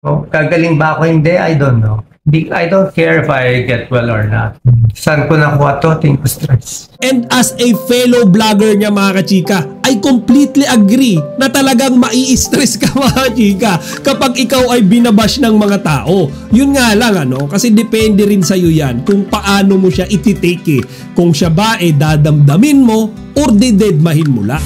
Oh, gagaling ba ako? Hindi, I don't know. I don't care if I get well or not. Saan ko nakuha to? Think stress. And as a fellow vlogger niya mga kachika, I completely agree na talagang mai-stress ka mga kachika kapag ikaw ay binabash ng mga tao. Yun nga lang kasi depende rin sa'yo yan kung paano mo siya ititake Kung siya ba dadamdamin mo or didedmahin mo lang.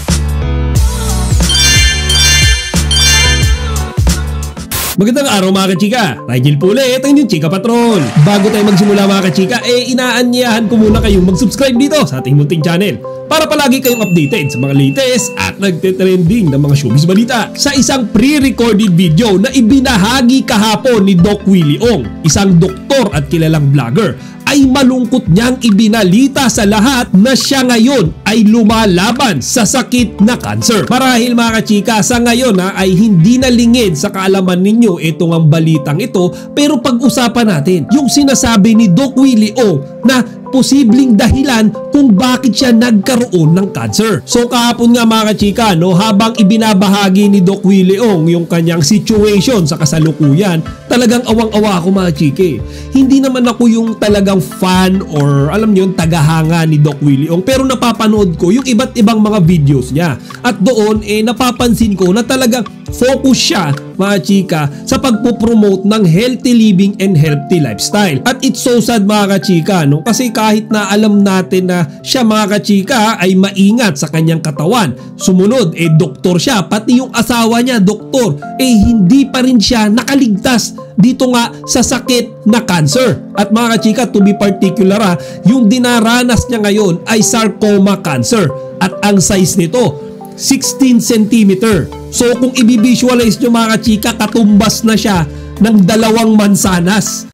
Magandang araw mga kachika, Rigel po ulit ang inyong Chika Patrol. Bago tayo magsimula mga kachika, inaanyayahan ko muna kayong mag-subscribe dito sa ating munting channel para palagi kayong updated sa mga latest at nagte-trending na mga showbiz balita. Sa isang pre-recorded video na ibinahagi kahapon ni Doc Willie Ong, isang doktor at kilalang vlogger, ay malungkot niyang ibinalita sa lahat na siya ngayon ay lumalaban sa sakit na cancer. Marahil mga kachika, sa ngayon ay hindi na lingid sa kaalaman ninyo itong ang balitang ito, pero pag-usapan natin yung sinasabi ni Doc Willie Ong na posibleng dahilan kung bakit siya nagkaroon ng cancer. So kahapon nga mga kachika, habang ibinabahagi ni Doc Willie Ong yung kanyang situation sa kasalukuyan, talagang awang-awa ako mga chike. Hindi naman ako yung talagang fan or alam niyo yung tagahanga ni Doc Willie Ong, pero napapanood ko yung iba't ibang mga videos niya. At doon napapansin ko na talagang focus siya mga chika sa pagpopromote ng healthy living and healthy lifestyle. At it's so sad mga kachika kasi kahit na alam natin na siya mga kachika ay maingat sa kanyang katawan, sumunod doktor siya, pati yung asawa niya doktor, hindi pa rin siya nakaligtas dito nga sa sakit na cancer. At mga kachika, to be particular yung dinaranas niya ngayon ay sarcoma cancer at ang size nito 16 cm. So kung i-visualize nyo mga kachika, katumbas na siya ng 2 mansanas.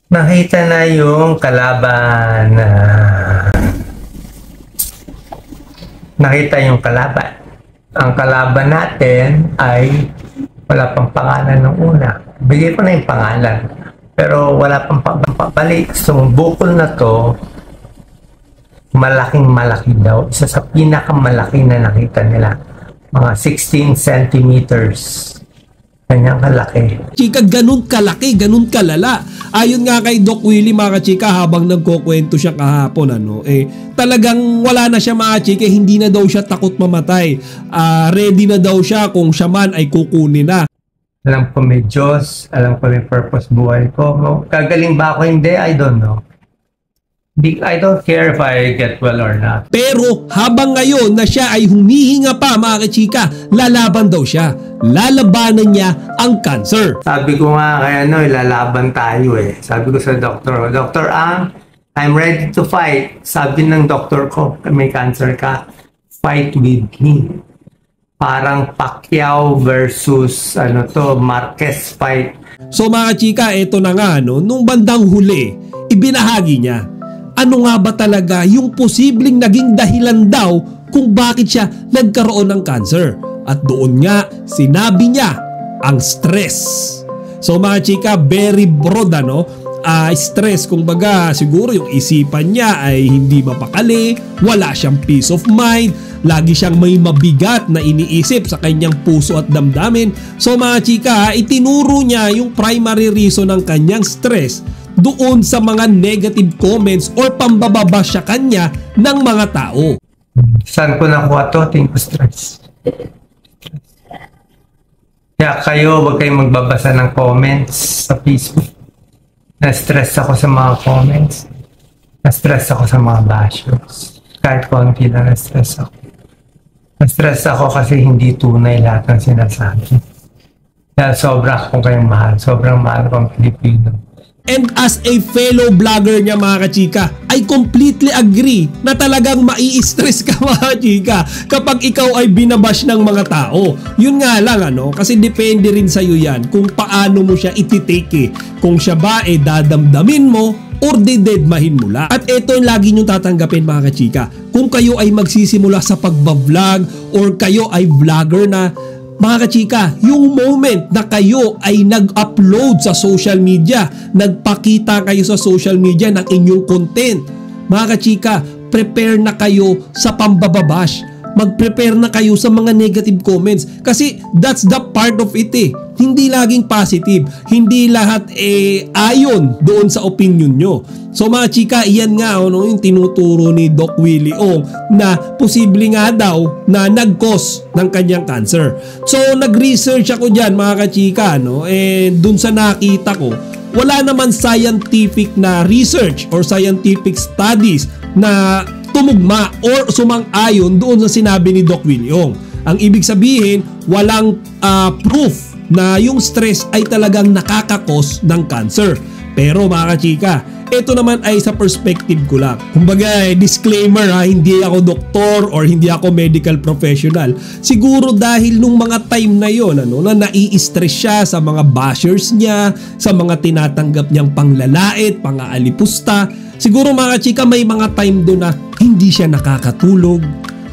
Nakita na yung kalaban. Nakita yung kalaban. Ang kalaban natin ay wala pang pangalan ng una. Bigay ko na yung pangalan. Pero wala pang balik. So bukol na to, malaking-malaki daw. Isa sa pinakamalaki na nakita nila. Mga 16 centimeters. Kanyang kalaki. Chika, ganun kalaki, ganun kalala. Ayon nga kay Doc Willie mga chika, habang nagkukwento siya kahapon, talagang wala na siya mga chika, hindi na daw siya takot mamatay. Ready na daw siya kung siya man ay kukunin na. Alam ko may Diyos, alam ko may purpose buhay ko. Gagaling ba ako? Hindi, I don't know. I don't care if I get well or not. Pero habang ngayon na siya ay humihinga pa mga kachika, lalaban daw siya. Lalabanan niya ang cancer. Sabi ko nga kaya lalaban tayo Sabi ko sa doktor, Dr. Ang, I'm ready to fight. Sabi ng doktor ko, may cancer ka, fight with me. Parang Pacquiao versus Marquez fight. So mga chika, eto na nga nung bandang huli, ibinahagi niya. Ano nga ba talaga yung posibleng naging dahilan daw kung bakit siya nagkaroon ng cancer? At doon nga, sinabi niya ang stress. So mga chika, very broad stress, kumbaga siguro yung isipan niya ay hindi mapakali, wala siyang peace of mind, lagi siyang may mabigat na iniisip sa kanyang puso at damdamin. So mga chika, itinuro niya yung primary reason ng kanyang stress doon sa mga negative comments or pambababa sa kanya ng mga tao. Saan ko nakuha to? Think stress. Kaya kayo, huwag kayong magbabasa ng comments sa Facebook. Na-stress ako sa mga comments. Na-stress ako sa mga bashers. Kahit konti na na-stress ako. Na-stress ako kasi hindi tunay lahat ng sinasabi. Dahil sobrang akong kayong mahal. Sobrang mahal kong Pilipino. And as a fellow vlogger niya mga kachika, I completely agree na talagang mai-stress ka mga kachika kapag ikaw ay binabash ng mga tao. Yun nga lang kasi depende rin sa'yo yan kung paano mo siya ititake Kung siya ba dadamdamin mo or didedmahin mo lang. At ito yung lagi nyo tatanggapin mga kachika. Kung kayo ay magsisimula sa pagbablog or kayo ay vlogger na, mga kachika, yung moment na kayo ay nag-upload sa social media, nagpakita kayo sa social media ng inyong content, mga kachika, prepare na kayo sa pambababash. mag-prepare na kayo sa mga negative comments kasi that's the part of it eh. Hindi laging positive, hindi lahat ayon doon sa opinion nyo. So mga chika, iyan nga yung tinuturo ni Doc Willie Ong na posible nga daw na nag-cause ng kanyang cancer. So nag-research ako dyan mga kachika, and dun sa nakita ko, wala naman scientific na research or scientific studies na tumugma or sumang-ayon doon sa sinabi ni Doc Willie Ong. Ang ibig sabihin, walang proof na yung stress ay talagang nakakakos ng cancer. Pero mga kachika, ito naman ay sa perspective ko lang. Kumbaga, disclaimer hindi ako doktor or hindi ako medical professional. Siguro dahil nung mga time na yon na nai-stress siya sa mga bashers niya, sa mga tinatanggap niyang panglalait, pang-aalipusta. Siguro mga kachika, may mga time doon na hindi siya nakakatulog.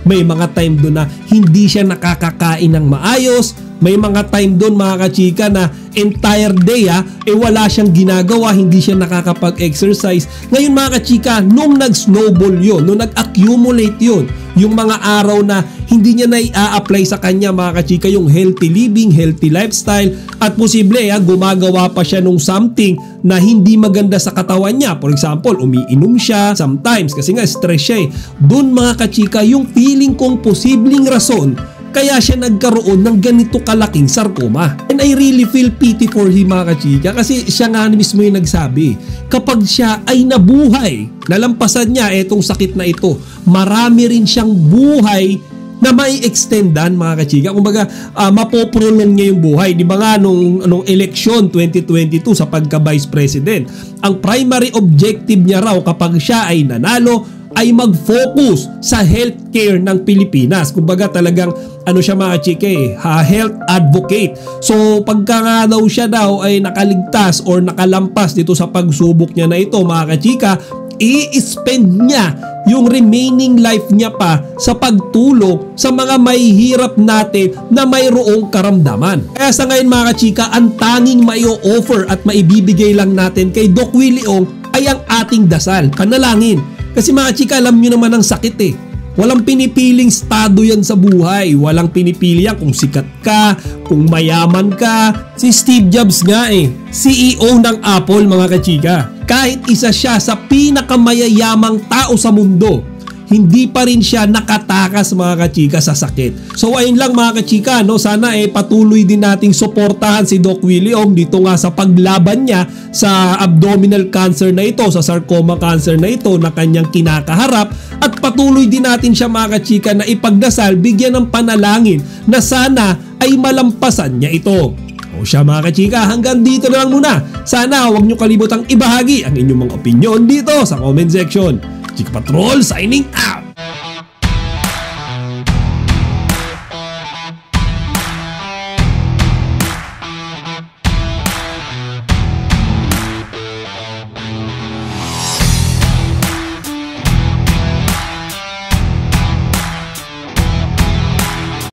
May mga time doon na hindi siya nakakakain ng maayos. May mga time doon mga kachika na entire day wala siyang ginagawa, hindi siya nakakapag-exercise. Ngayon mga kachika, nung nag-snowball yun, nung nag-accumulate yun, yung mga araw na hindi niya na i-apply sa kanya mga kachika yung healthy living, healthy lifestyle, at posible gumagawa pa siya nung something na hindi maganda sa katawan niya. For example, umiinom siya sometimes kasi nga stress siya Doon mga kachika, yung feeling kong posibleng rason kaya siya nagkaroon ng ganito kalaking sarcoma. And I really feel pity for him mga kachika kasi siya nga mismo yung nagsabi, kapag siya ay nabuhay, nalampasan niya itong sakit na ito, marami rin siyang buhay na may extendan mga kachika. Kumbaga, mapoprolong niya yung buhay. Di ba nga nung election 2022 sa pagka-vice president, ang primary objective niya raw kapag siya ay nanalo ay mag-focus sa healthcare ng Pilipinas. Kumbaga talagang siya mga chika health advocate. So pagka nga daw siya ay nakaligtas or nakalampas dito sa pagsubok niya na ito mga kachika, i-spend niya yung remaining life niya pa sa pagtulong sa mga mahihirap natin na mayroong karamdaman. Kaya sa ngayon mga kachika, ang tanging mai-offer at maibibigay lang natin kay Doc Willie Ong ay ang ating dasal, panalangin. Kasi mga chika, alam nyo naman ang sakit Walang pinipiling estado yan sa buhay. Walang pinipili yan kung sikat ka, kung mayaman ka. Si Steve Jobs nga CEO ng Apple mga kachika. Kahit isa siya sa pinakamayayamang tao sa mundo, hindi pa rin siya nakatakas mga kachika sa sakit. So ayun lang mga kachika, sana patuloy din nating suportahan si Doc Willie Ong dito nga sa paglaban niya sa abdominal cancer na ito, sa sarcoma cancer na ito na kanyang kinakaharap, at patuloy din natin siya mga kachika na ipagdasal, bigyan ng panalangin na sana ay malampasan niya ito. O siya mga kachika, hanggang dito na lang muna. Sana huwag nyo kalimutang ibahagi ang inyong mga opinion dito sa comment section. Chika Patrol signing out!